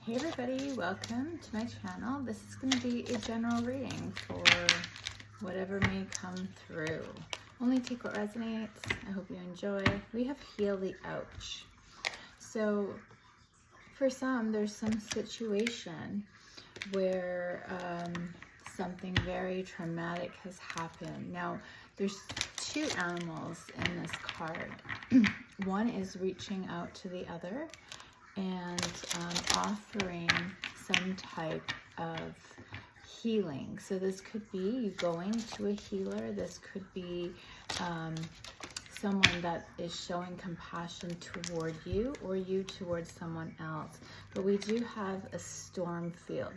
Hey everybody, welcome to my channel. This is going to be a general reading for whatever may come through. Only take what resonates. I hope you enjoy. We have Heal the Ouch. So for some, there's some situation where something very traumatic has happened. Now, there's two animals in this card. One is reaching out to the other and offering some type of healing. So this could be you going to a healer. This could be someone that is showing compassion toward you or you towards someone else. But we do have a storm field.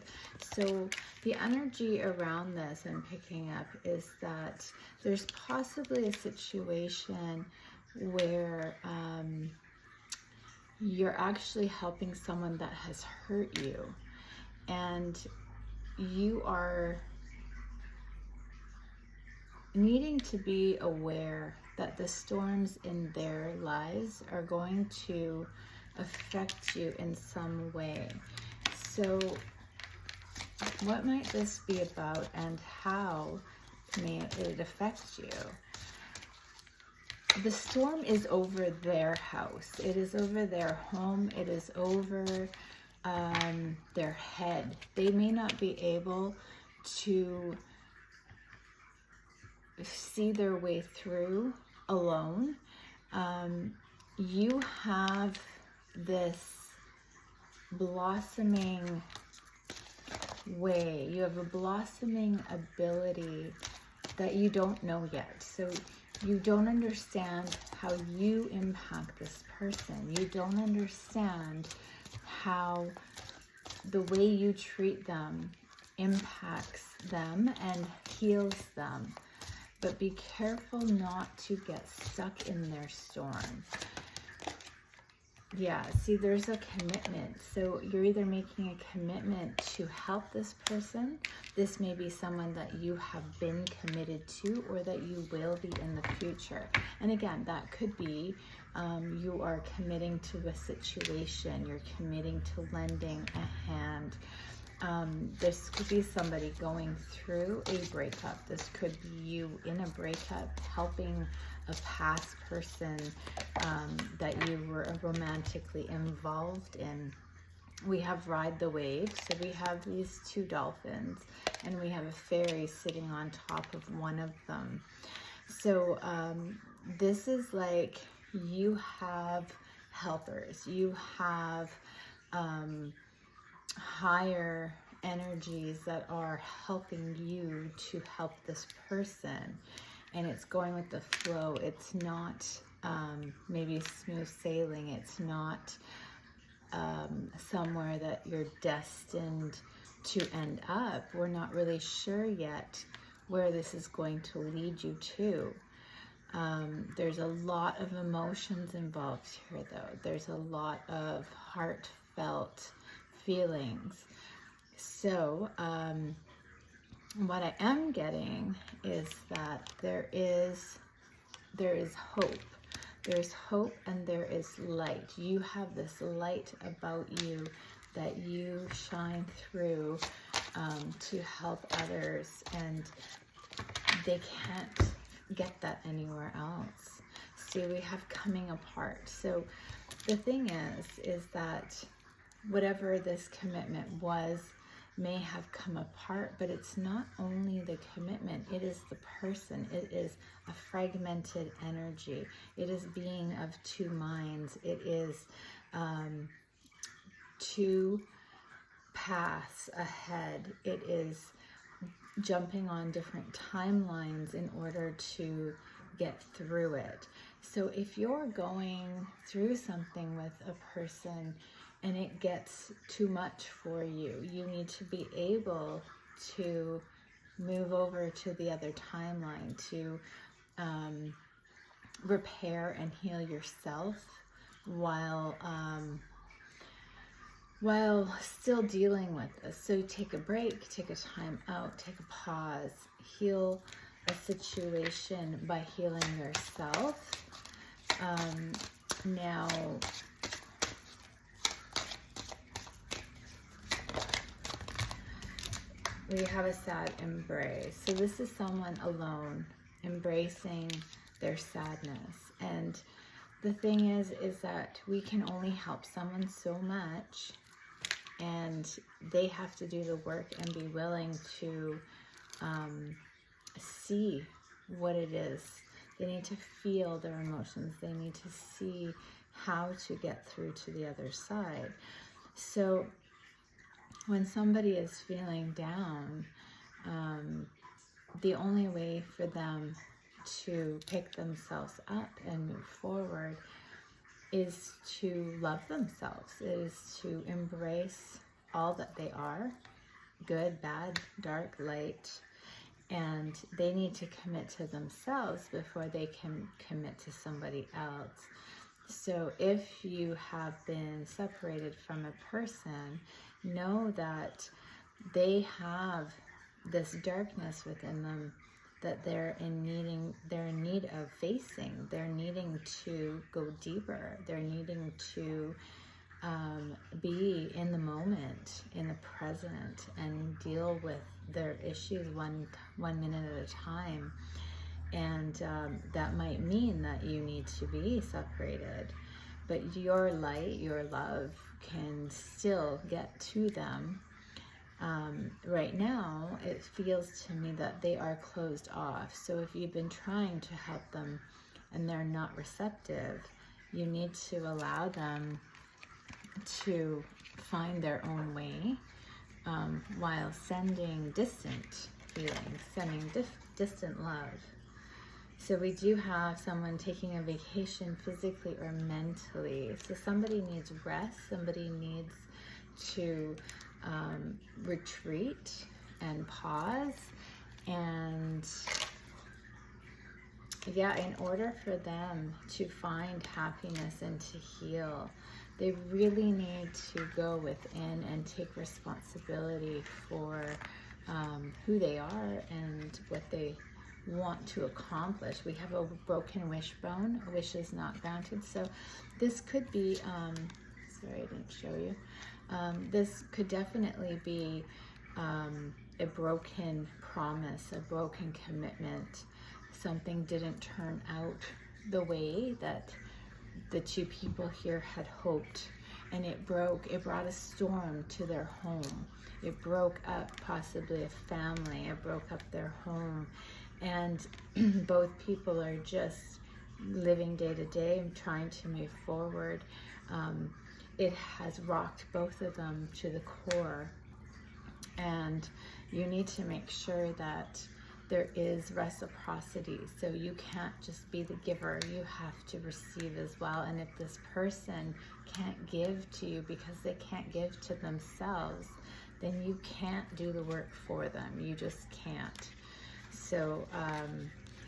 So the energy around this I'm picking up is that there's possibly a situation where you're actually helping someone that has hurt you, and you are needing to be aware that the storms in their lives are going to affect you in some way. So what might this be about, and how may it affect you? The storm is over their house. It is over their home. It is over their head. They may not be able to see their way through alone. You have this blossoming way. You have a blossoming ability that you don't know yet. So you don't understand how you impact this person. You don't understand how the way you treat them impacts them and heals them. But be careful not to get stuck in their storm. Yeah, see, there's a commitment. So you're either making a commitment to help this person. This may be someone that you have been committed to or that you will be in the future. And again, that could be you are committing to a situation. You're committing to lending a hand. This could be somebody going through a breakup. This could be you in a breakup helping a past person that you were romantically involved in. We have Ride the Wave. So we have these two dolphins and we have a fairy sitting on top of one of them. So this is like you have helpers. You have higher energies that are helping you to help this person, and it's going with the flow. It's not maybe smooth sailing. It's not somewhere that you're destined to end up. We're not really sure yet where this is going to lead you to. There's a lot of emotions involved here, though. There's a lot of heartfelt feelings. So what I am getting is that there is hope. There's hope and there is light. You have this light about you that you shine through to help others, and they can't get that anywhere else. See, we have coming apart. So the thing is that whatever this commitment was may have come apart, but it's not only the commitment, it is the person. It is a fragmented energy. It is being of two minds. It is two paths ahead. It is jumping on different timelines in order to get through it. So if you're going through something with a person and it gets too much for you, you need to be able to move over to the other timeline, to repair and heal yourself while still dealing with this. So take a break, take a time out, take a pause, heal a situation by healing yourself. Now, We have a sad embrace. So this is someone alone, embracing their sadness. And the thing is that we can only help someone so much, and they have to do the work and be willing to see what it is. They need to feel their emotions. They need to see how to get through to the other side. So when somebody is feeling down, the only way for them to pick themselves up and move forward is to love themselves, is to embrace all that they are, good, bad, dark, light, and they need to commit to themselves before they can commit to somebody else. So if you have been separated from a person, know that they have this darkness within them that they're in need of facing. They're needing to go deeper. They're needing to be in the moment, in the present, and deal with their issues one minute at a time. And that might mean that you need to be separated, but your light, your love can still get to them. Right now, it feels to me that they are closed off. So if you've been trying to help them and they're not receptive, you need to allow them to find their own way, while sending distant feelings, sending distant love. So we do have someone taking a vacation physically or mentally. So somebody needs rest, somebody needs to retreat and pause. And yeah, in order for them to find happiness and to heal, they really need to go within and take responsibility for who they are and what they want to accomplish. We have a broken wishbone. A wish is not granted. So this could be, sorry, I didn't show you. This could definitely be a broken promise, a broken commitment. Something didn't turn out the way that the two people here had hoped, and it brought a storm to their home. It broke up possibly a family. It broke up their home, and both people are just living day to day and trying to move forward. It has rocked both of them to the core, and you need to make sure that there is reciprocity. So you can't just be the giver, you have to receive as well. And if this person can't give to you because they can't give to themselves, then you can't do the work for them. You just can't. So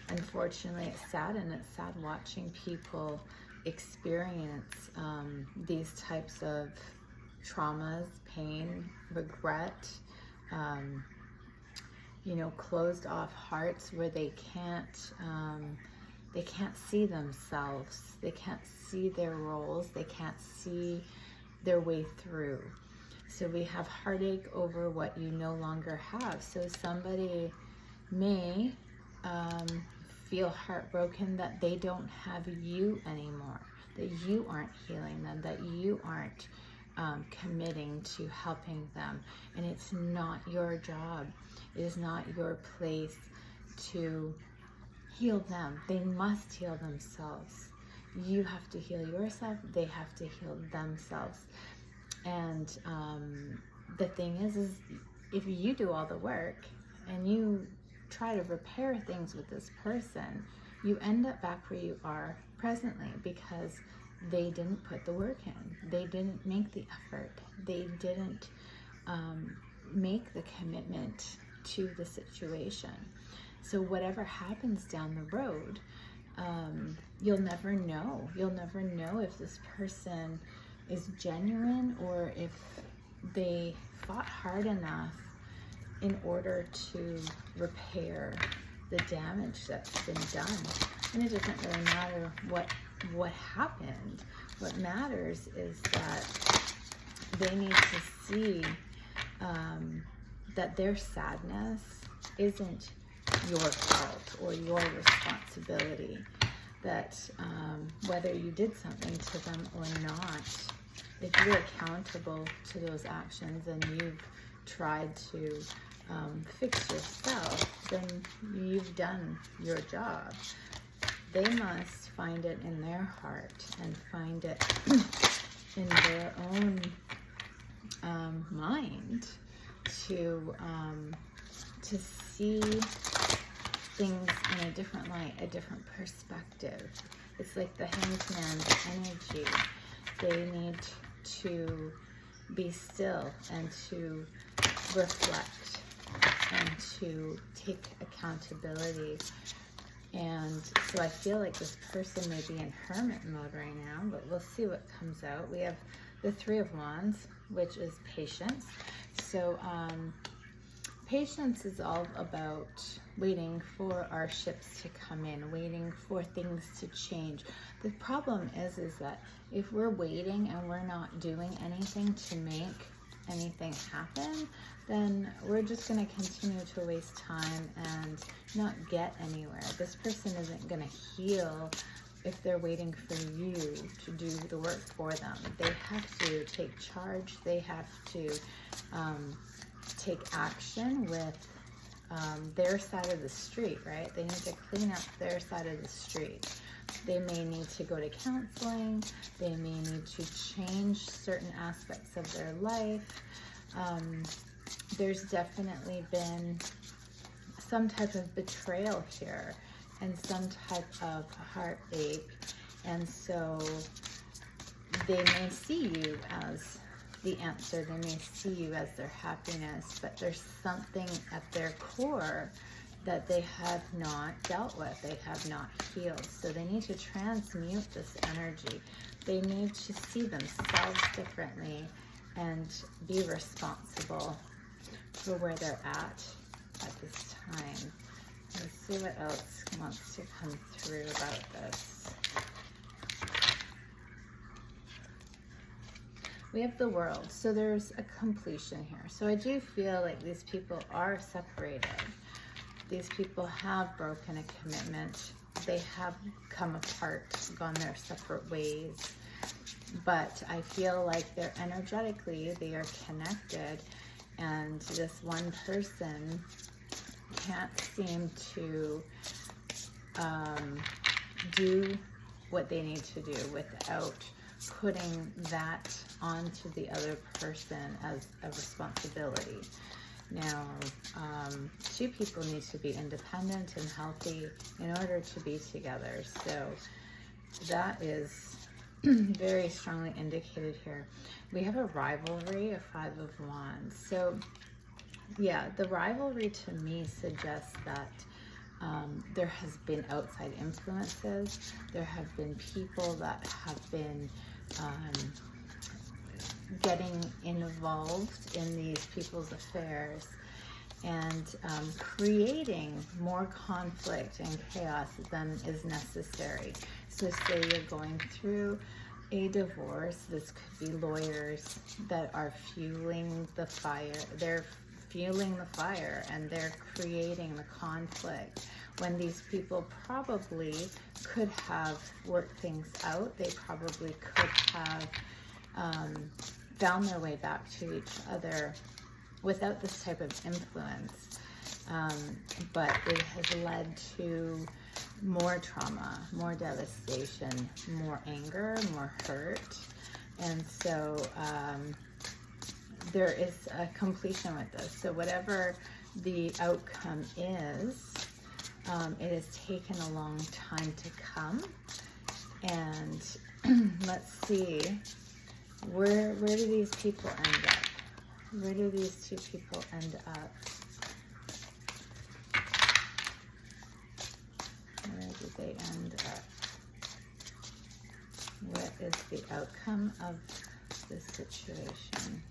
unfortunately, it's sad, and it's sad watching people experience these types of traumas, pain, regret, closed off hearts where they can't see themselves, they can't see their roles, they can't see their way through. So we have heartache over what you no longer have. So somebody may feel heartbroken that they don't have you anymore, that you aren't healing them, that you aren't committing to helping them. And it's not your job. It is not your place to heal them. They must heal themselves. You have to heal yourself. They have to heal themselves. And the thing is if you do all the work and you try to repair things with this person, you end up back where you are presently because they didn't put the work in. They didn't make the effort. They didn't make the commitment to the situation. So whatever happens down the road, you'll never know. You'll never know if this person is genuine or if they fought hard enough in order to repair the damage that's been done. And it doesn't really matter what happened. What matters is that they need to see that their sadness isn't your fault or your responsibility. That whether you did something to them or not, if you're accountable to those actions and you've tried to fix yourself, then you've done your job. They must find it in their heart and find it in their own mind to see things in a different light, a different perspective. It's like the Hanged Man's energy. They need to be still and to reflect and to take accountability. And so I feel like this person may be in hermit mode right now, but we'll see what comes out. We have the Three of Wands, which is patience. So patience is all about waiting for our ships to come in, waiting for things to change. The problem is that if we're waiting and we're not doing anything to make anything happen, then we're just going to continue to waste time and not get anywhere. This person isn't going to heal if they're waiting for you to do the work for them. They have to take charge. They have to take action with their side of the street, right? They need to clean up their side of the street. They may need to go to counseling. They may need to change certain aspects of their life. There's definitely been some type of betrayal here and some type of heartache. And so they may see you as the answer. They may see you as their happiness, but there's something at their core that they have not dealt with. They have not healed. So they need to transmute this energy. They need to see themselves differently and be responsible for where they're at this time. Let's see what else wants to come through about this. We have the World. So there's a completion here. So I do feel like these people are separated. These people have broken a commitment. They have come apart, gone their separate ways. But I feel like they're energetically, they are connected. And this one person can't seem to do what they need to do without putting that onto the other person as a responsibility. Now, two people need to be independent and healthy in order to be together. So that is very strongly indicated here. We have a rivalry, a Five of Wands. So yeah, the rivalry to me suggests that there has been outside influences. There have been people that have been getting involved in these people's affairs and creating more conflict and chaos than is necessary. So say you're going through a divorce, this could be lawyers that are fueling the fire. They're fueling the fire and they're creating the conflict when these people probably could have worked things out. They probably could have found their way back to each other without this type of influence. But it has led to more trauma, more devastation, more anger, more hurt. And so there is a completion with this. So whatever the outcome is, it has taken a long time to come. And let's see, where do these people end up? Where do these two people end up? Where do they end up? What is the outcome of this situation?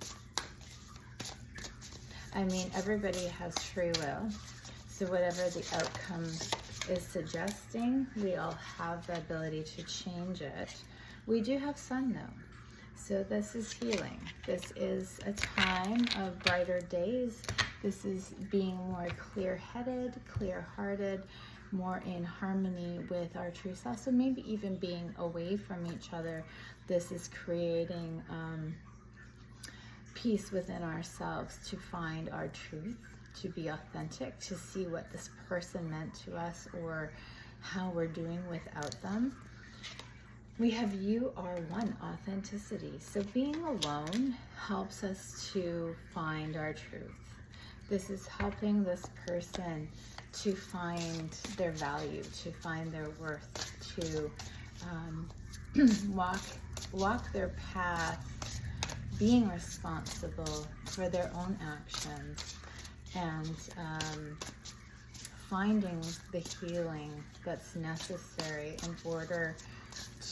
I mean, everybody has free will. So whatever the outcome is suggesting, we all have the ability to change it. We do have sun though. So this is healing. This is a time of brighter days This is being more clear-headed, clear-hearted, more in harmony with our true self. So maybe even being away from each other, this is creating peace within ourselves to find our truth, to be authentic, to see what this person meant to us or how we're doing without them. We have you are one, authenticity. So being alone helps us to find our truth. This is helping this person to find their value, to find their worth, to walk their path, being responsible for their own actions, and finding the healing that's necessary in order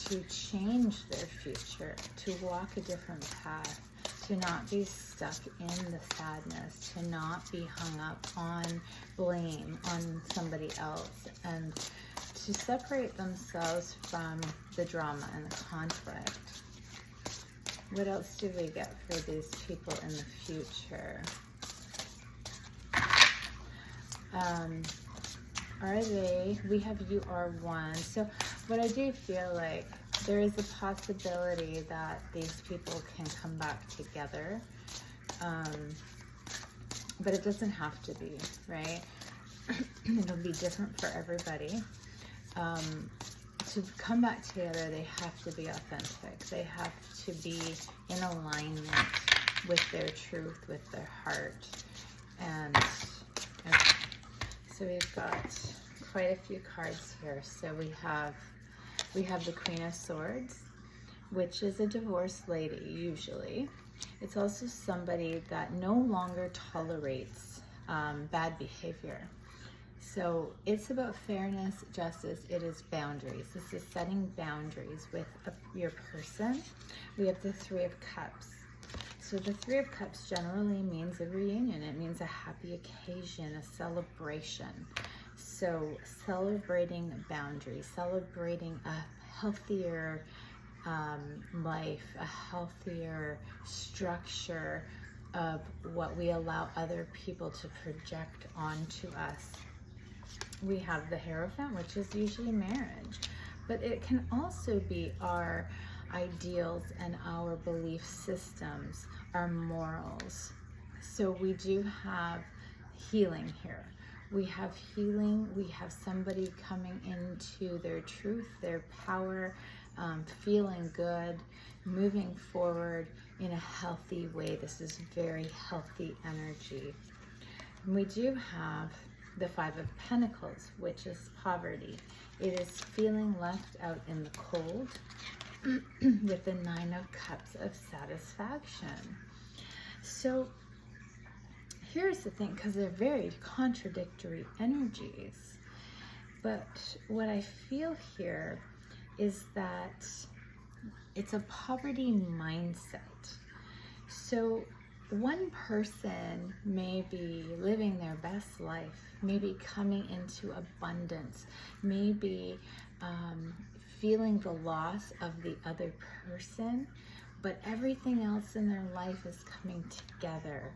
to change their future, to walk a different path, to not be stuck in the sadness, to not be hung up on blame on somebody else, and to separate themselves from the drama and the conflict. What else do we get for these people in the future? We have you are one. So what I do feel like, there is a possibility that these people can come back together, but it doesn't have to be, right? It'll be different for everybody. To come back together, they have to be authentic. They have to be in alignment with their truth, with their heart. And okay. So we've got quite a few cards here. So we have the Queen of Swords, which is a divorced lady usually. It's also somebody that no longer tolerates bad behavior. So it's about fairness, justice, it is boundaries. This is setting boundaries with your person. We have the Three of Cups. So the Three of Cups generally means a reunion. It means a happy occasion, a celebration. So celebrating boundaries, celebrating a healthier life, a healthier structure of what we allow other people to project onto us. We have the Hierophant, which is usually marriage, but it can also be our ideals and our belief systems, our morals. So we do have healing here. We have healing, we have somebody coming into their truth, their power, feeling good, moving forward in a healthy way. This is very healthy energy. And we do have the Five of Pentacles, which is poverty. It is feeling left out in the cold with the Nine of Cups of satisfaction. So here's the thing, because they're very contradictory energies, but what I feel here is that it's a poverty mindset. So one person may be living their best life, maybe coming into abundance, maybe feeling the loss of the other person, but everything else in their life is coming together.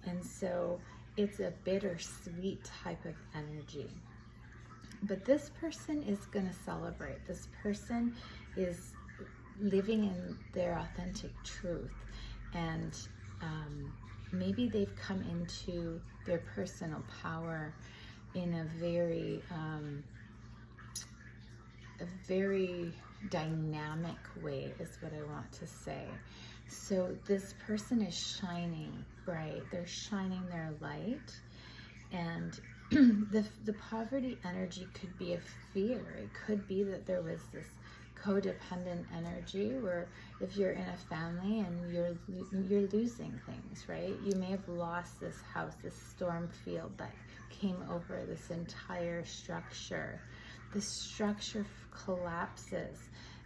And so it's a bittersweet type of energy. But this person is going to celebrate. This person is living in their authentic truth. And maybe they've come into their personal power in a very dynamic way, is what I want to say. So this person is shining bright. They're shining their light. And the poverty energy could be a fear. It could be that there was this codependent energy where if you're in a family and you're losing things, right? You may have lost this house, this storm field that came over this entire structure. The structure collapses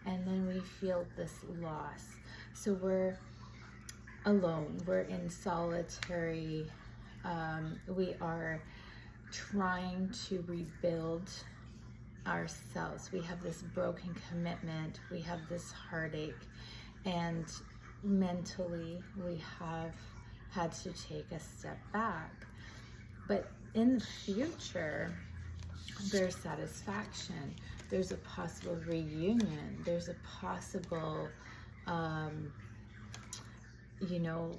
and then we feel this loss. So we're alone, we're in solitary, we are trying to rebuild ourselves. We have this broken commitment, we have this heartache, and mentally we have had to take a step back. But in the future, there's satisfaction. There's a possible reunion. There's a possible, you know,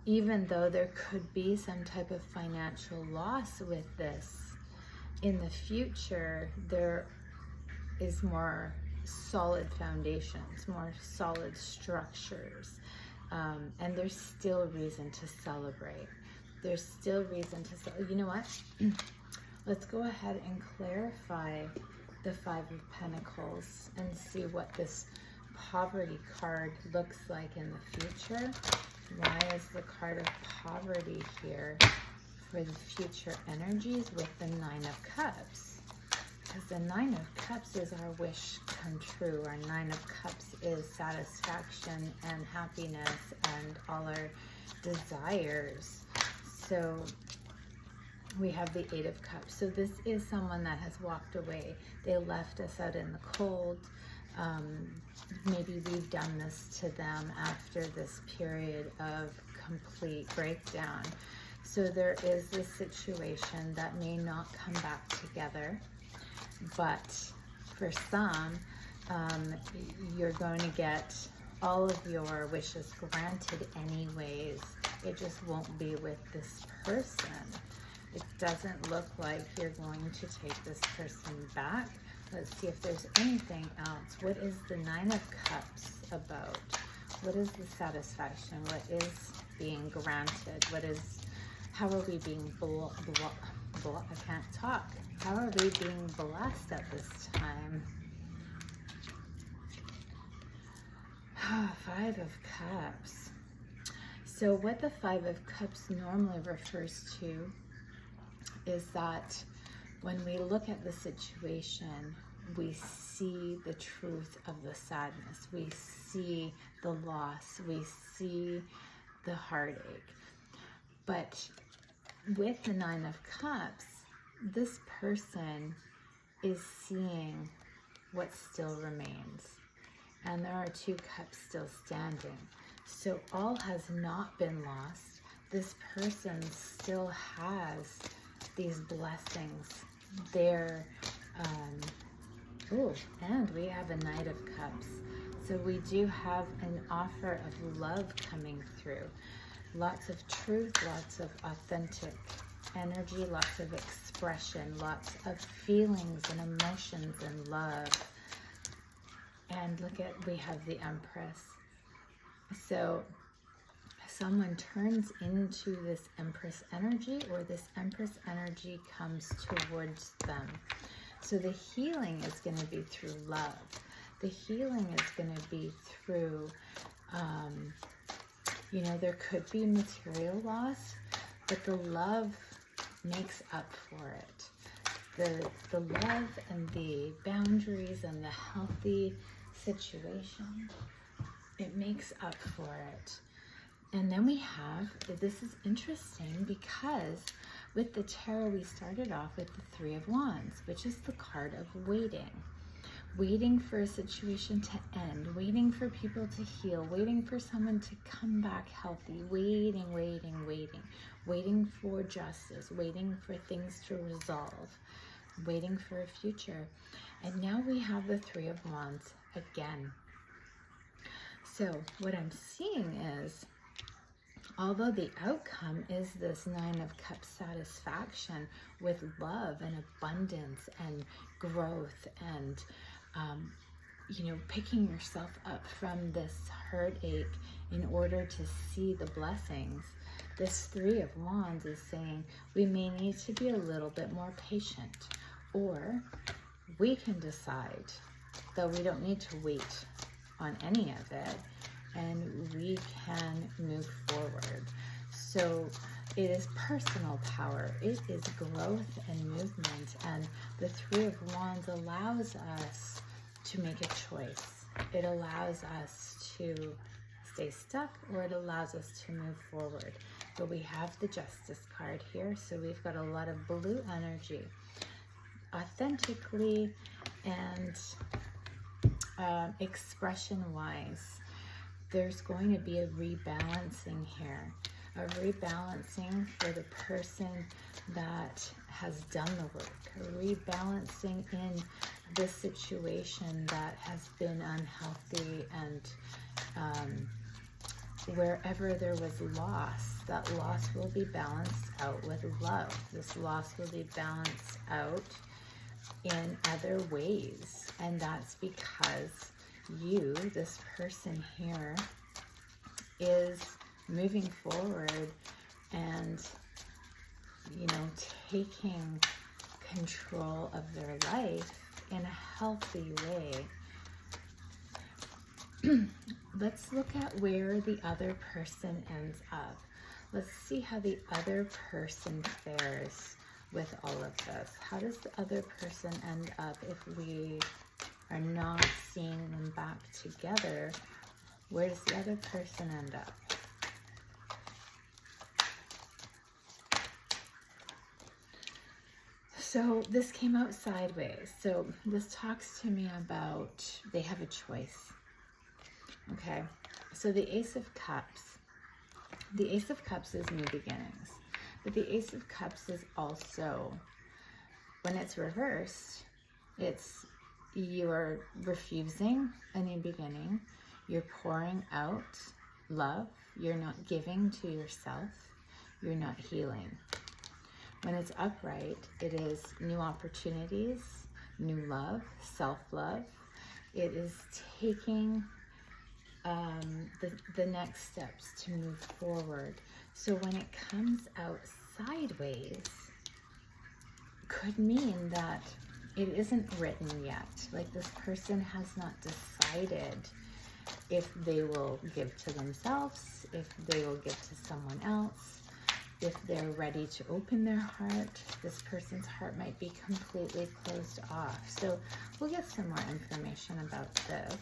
even though there could be some type of financial loss with this, in the future, there is more solid foundations, more solid structures, and there's still reason to celebrate. There's still reason to celebrate. You know what? Let's go ahead and clarify the Five of Pentacles and see what this poverty card looks like in the future. Why is the card of poverty here for the future energies with the Nine of Cups? Because the Nine of Cups is our wish come true. Our Nine of Cups is satisfaction and happiness and all our desires. So we have the Eight of Cups. So this is someone that has walked away. They left us out in the cold. Maybe we've done this to them after this period of complete breakdown. So there is this situation that may not come back together, but for some, you're going to get all of your wishes granted anyways. It just won't be with this person. It doesn't look like you're going to take this person back. Let's see if there's anything else. What is the Nine of Cups about? What is the satisfaction? What is being granted? How are we being I can't talk. How are we being blessed at this time? Five of Cups. So what the Five of Cups normally refers to is that when we look at the situation, we see the truth of the sadness. We see the loss. We see the heartache. But with the Nine of Cups, this person is seeing what still remains. And there are two cups still standing. So all has not been lost. This person still has these blessings. And we have a Knight of Cups. So we do have an offer of love coming through. Lots of truth, lots of authentic energy, lots of expression, lots of feelings and emotions and love. And look at, we have the Empress. So someone turns into this Empress energy, or this Empress energy comes towards them. So the healing is going to be through love. The healing is going to be through, you know, there could be material loss, but the love makes up for it. The love and the boundaries and the healthy situation, it makes up for it. And then we have, this is interesting because with the tarot we started off with the Three of Wands, which is the card of waiting. Waiting for a situation to end, waiting for people to heal, waiting for someone to come back healthy, waiting for justice, waiting for things to resolve, waiting for a future. And now we have the Three of Wands again. So what I'm seeing is, although the outcome is this Nine of Cups satisfaction with love and abundance and growth and, you know, picking yourself up from this heartache in order to see the blessings, this Three of Wands is saying we may need to be a little bit more patient, or we can decide that we don't need to wait on any of it, and we can move forward. So it is personal power, it is growth and movement, and the Three of Wands allows us to make a choice. It allows us to stay stuck, or it allows us to move forward. But we have the Justice card here, so we've got a lot of blue energy. Authentically and expression-wise, there's going to be a rebalancing here. of rebalancing for the person that has done the work, a rebalancing in this situation that has been unhealthy, and wherever there was loss, that loss will be balanced out with love. This loss will be balanced out in other ways, and that's because you, this person here, is moving forward and, you know, taking control of their life in a healthy way. Let's look at where the other person ends up. Let's see how the other person fares with all of this. How does the other person end up if we are not seeing them back together? Where does the other person end up? So this came out sideways. So this talks to me about they have a choice. Okay, so the Ace of Cups. The Ace of Cups is new beginnings. But the Ace of Cups is also, when it's reversed, it's you're refusing a new beginning. You're pouring out love. You're not giving to yourself. You're not healing. When it's upright, it is new opportunities, new love, self-love. It is taking the next steps to move forward. So when it comes out sideways, could mean that it isn't written yet. Like this person has not decided if they will give to themselves, if they will give to someone else, if they're ready to open their heart. This person's heart might be completely closed off. So we'll get some more information about this.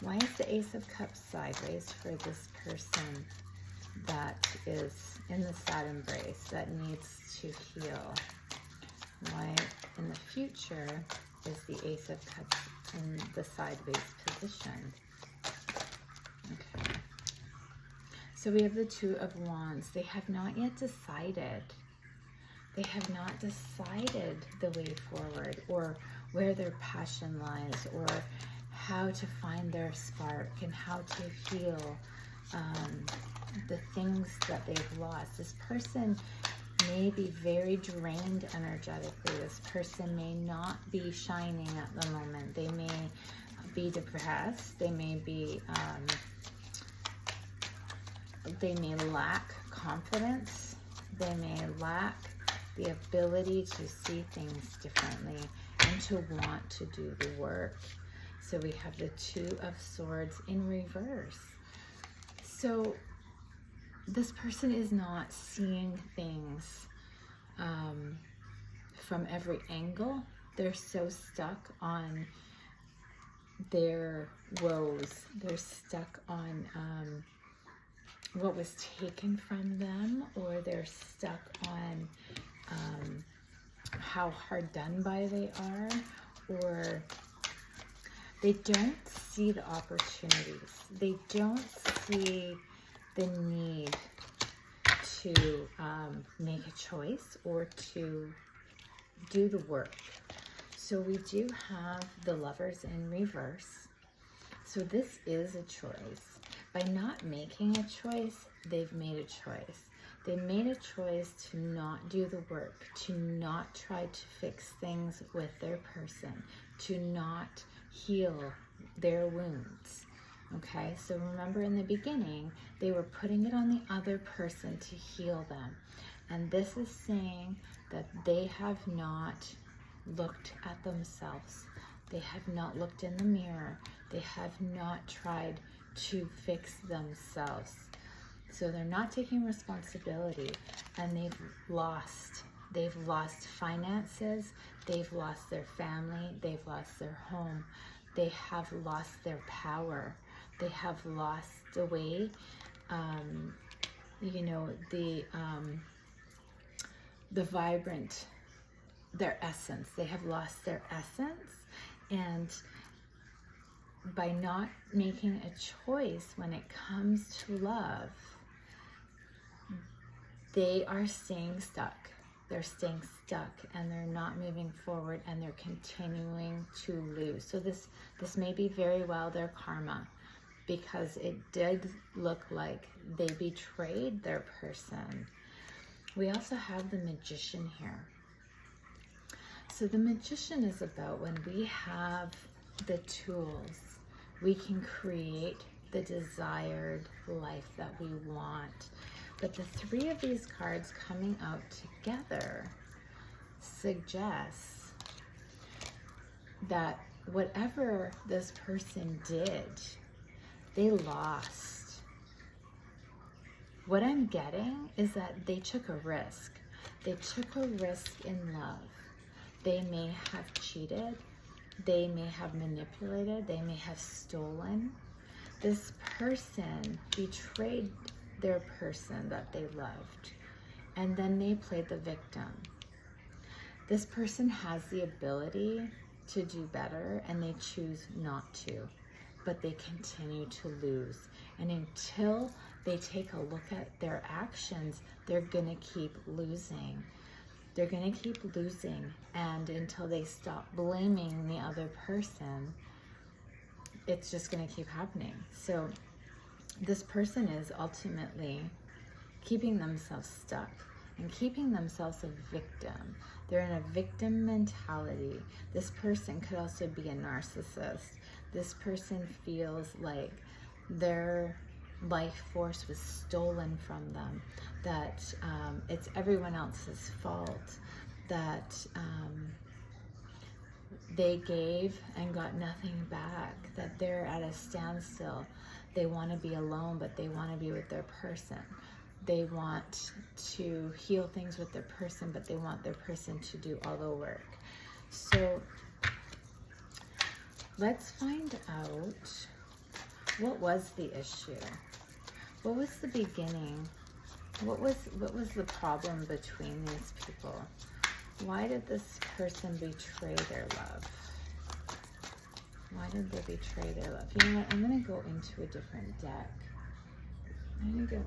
Why is the Ace of Cups sideways for this person that is in the sad embrace, that needs to heal? Why in the future is the Ace of Cups in the sideways position? Okay. So we have the Two of Wands. They have not yet decided. They have not decided the way forward, or where their passion lies, or how to find their spark, and how to heal the things that they've lost. This person may be very drained energetically. This person may not be shining at the moment. They may be depressed. They may be they may lack confidence. They may lack the ability to see things differently and to want to do the work. So we have the Two of Swords in reverse. So this person is not seeing things from every angle. They're so stuck on their woes. They're stuck on what was taken from them, or they're stuck on how hard done by they are, or they don't see the opportunities. They don't see the need to make a choice or to do the work. So we do have the Lovers in reverse. So this is a choice. By not making a choice, they've made a choice. They made a choice to not do the work, to not try to fix things with their person, to not heal their wounds. Okay, so remember in the beginning, they were putting it on the other person to heal them. And this is saying that they have not looked at themselves. They have not looked in the mirror. They have not tried to fix themselves. So they're not taking responsibility, and they've lost. They've lost finances. They've lost their family. They've lost their home. They have lost their power. They have lost the way, you know, the vibrant, their essence. They have lost their essence, and by not making a choice when it comes to love, they are staying stuck. They're staying stuck and they're not moving forward and they're continuing to lose. So this may be very well their karma, because it did look like they betrayed their person. We also have the Magician here. So the Magician is about when we have the tools, we can create the desired life that we want. But the three of these cards coming out together suggests that whatever this person did, they lost. What I'm getting is that they took a risk. They took a risk in love. They may have cheated. They may have manipulated. They may have stolen. This person betrayed their person that they loved, and then they played the victim. This person has the ability to do better, and they choose not to, but they continue to lose. And until they take a look at their actions, they're gonna keep losing. They're gonna keep losing, and until they stop blaming the other person, it's just gonna keep happening. So this person is ultimately keeping themselves stuck and keeping themselves a victim. They're in a victim mentality. This person could also be a narcissist. This person feels like their life force was stolen from them, that it's everyone else's fault, that they gave and got nothing back, that they're at a standstill. They want to be alone, but they want to be with their person. They want to heal things with their person, but they want their person to do all the work. So let's find out, what was the issue? What was the beginning? What was the problem between these people? Why did this person betray their love? Why did they betray their love? You know what? I'm going to go into a different deck. Here.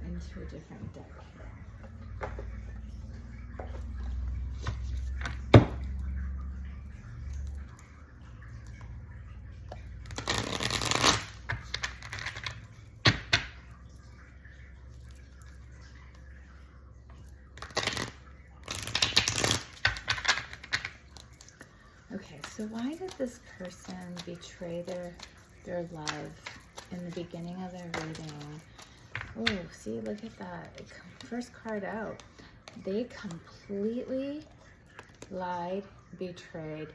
Okay, so why did this person betray their love in the beginning of their reading? Oh, see, look at that. First card out. They completely lied, betrayed,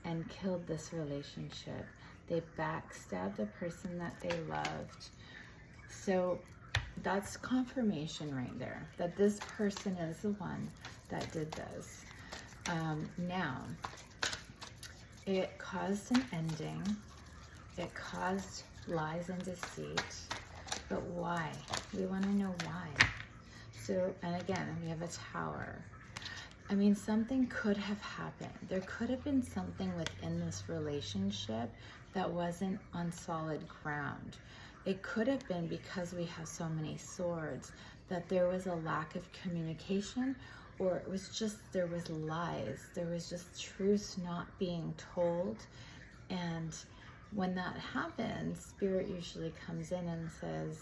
and killed this relationship. They backstabbed the person that they loved. So that's confirmation right there, that this person is the one that did this. Now, it caused an ending. It caused lies and deceit. But why? We want to know why. So, and again, we have a Tower. I mean, something could have happened. There could have been something within this relationship that wasn't on solid ground. It could have been because we have so many swords, that there was a lack of communication, or it was just, there was lies. There was just truths not being told. And when that happens, Spirit usually comes in and says,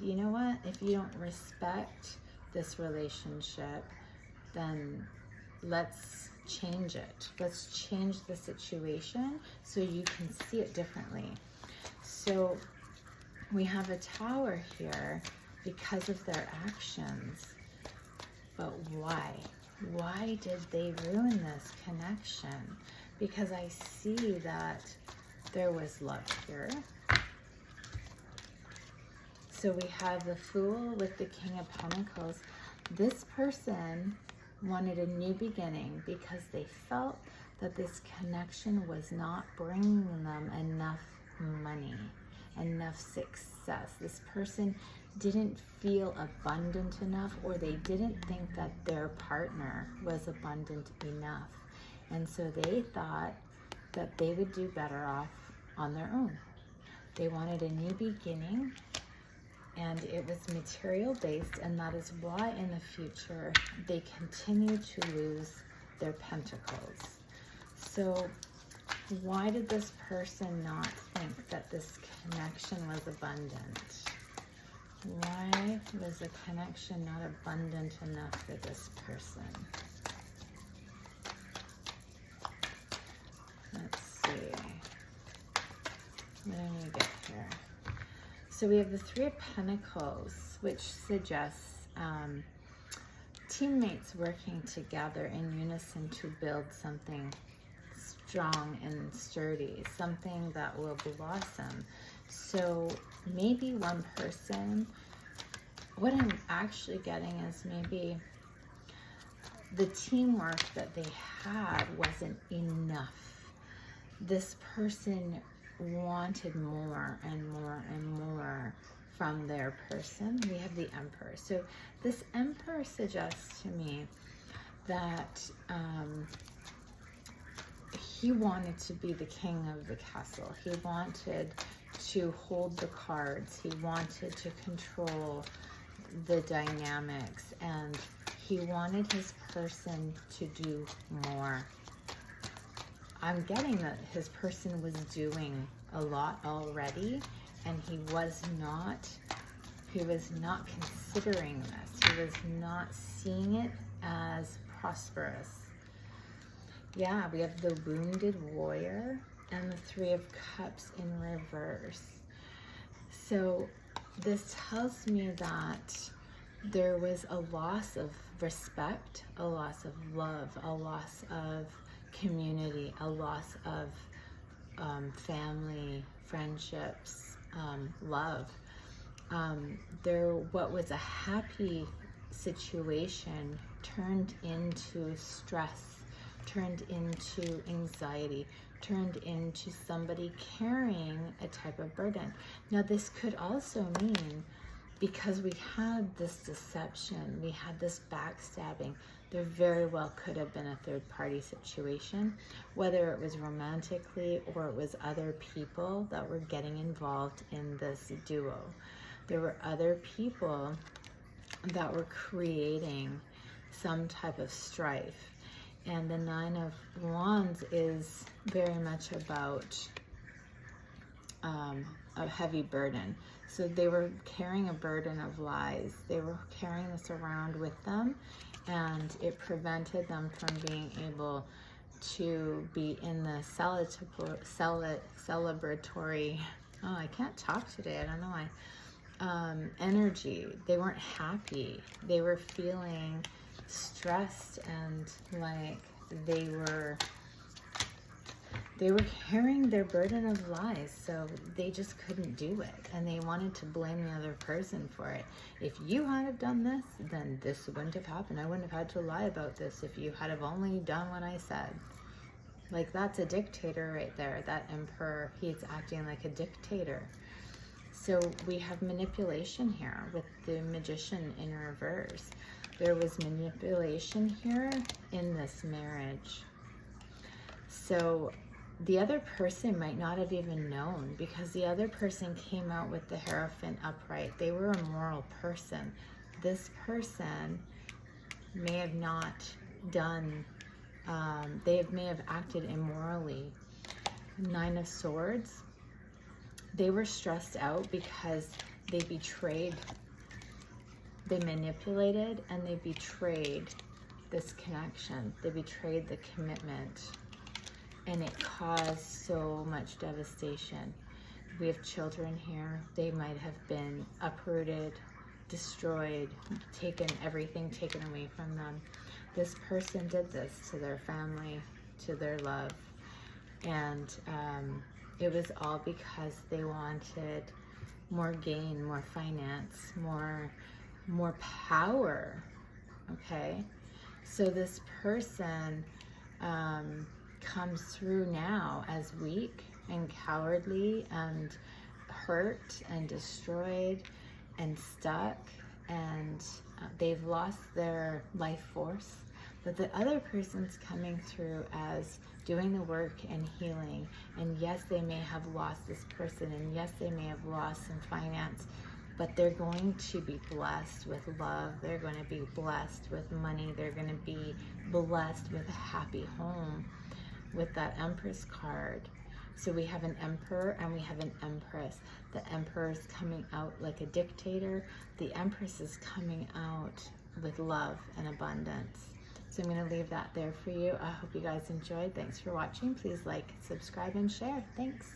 you know what, if you don't respect this relationship, then let's change it. Let's change the situation so you can see it differently. So we have a Tower here because of their actions. But why? Why did they ruin this connection? Because I see that there was love here. So we have the Fool with the King of Pentacles. This person wanted a new beginning because they felt that this connection was not bringing them enough money, enough success. This person didn't feel abundant enough, or they didn't think that their partner was abundant enough. And so they thought that they would do better off on their own. They wanted a new beginning, and it was material based, and that is why in the future they continue to lose their pentacles. So why did this person not think that this connection was abundant? Why was the connection not abundant enough for this person? Let's see. What do we get here? So we have the Three of Pentacles, which suggests teammates working together in unison to build something strong and sturdy, something that will blossom. So maybe one person, what I'm actually getting is maybe the teamwork that they had wasn't enough. This person wanted more and more and more from their person. We have the Emperor. So this Emperor suggests to me that he wanted to be the king of the castle. He wanted to hold the cards. He wanted to control the dynamics, and he wanted his person to do more. I'm getting that his person was doing a lot already, and he was not considering this. He was not seeing it as prosperous. Yeah, we have the Wounded Warrior and the Three of Cups in reverse. So this tells me that there was a loss of respect, a loss of love, a loss of community, a loss of family, friendships, love. What was a happy situation turned into stress, turned into anxiety, turned into somebody carrying a type of burden. Now this could also mean, because we had this deception, we had this backstabbing, there very well could have been a third party situation, whether it was romantically or it was other people that were getting involved in this duo. There were other people that were creating some type of strife. And the Nine of Wands is very much about a heavy burden. So they were carrying a burden of lies. They were carrying this around with them, and it prevented them from being able to be in the celebratory, oh, I can't talk today, I don't know why, energy. They weren't happy. They were feeling stressed and like they were carrying their burden of lies, so they just couldn't do it, and they wanted to blame the other person for it. If you had have done this, then this wouldn't have happened. I wouldn't have had to lie about this if you had have only done what I said. Like, that's a dictator right there. That Emperor, he's acting like a dictator. So we have manipulation here with the Magician in reverse. There was manipulation here in this marriage. So the other person might not have even known, because the other person came out with the Hierophant upright. They were a moral person. This person may have not done, they may have acted immorally. Nine of Swords, they were stressed out because they betrayed, they manipulated, and they betrayed this connection. They betrayed the commitment. And it caused so much devastation. We have children here. They might have been uprooted, destroyed, everything taken away from them. This person did this to their family, to their love. And it was all because they wanted more gain, more finance, more power, okay? So this person comes through now as weak and cowardly and hurt and destroyed and stuck, and they've lost their life force. But the other person's coming through as doing the work and healing. And yes, they may have lost this person, and yes, they may have lost some finance, but they're going to be blessed with love. They're going to be blessed with money. They're going to be blessed with a happy home with that Empress card. So we have an Emperor and we have an Empress. The Emperor is coming out like a dictator. The Empress is coming out with love and abundance. So I'm going to leave that there for you. I hope you guys enjoyed. Thanks for watching. Please like, subscribe, and share. Thanks.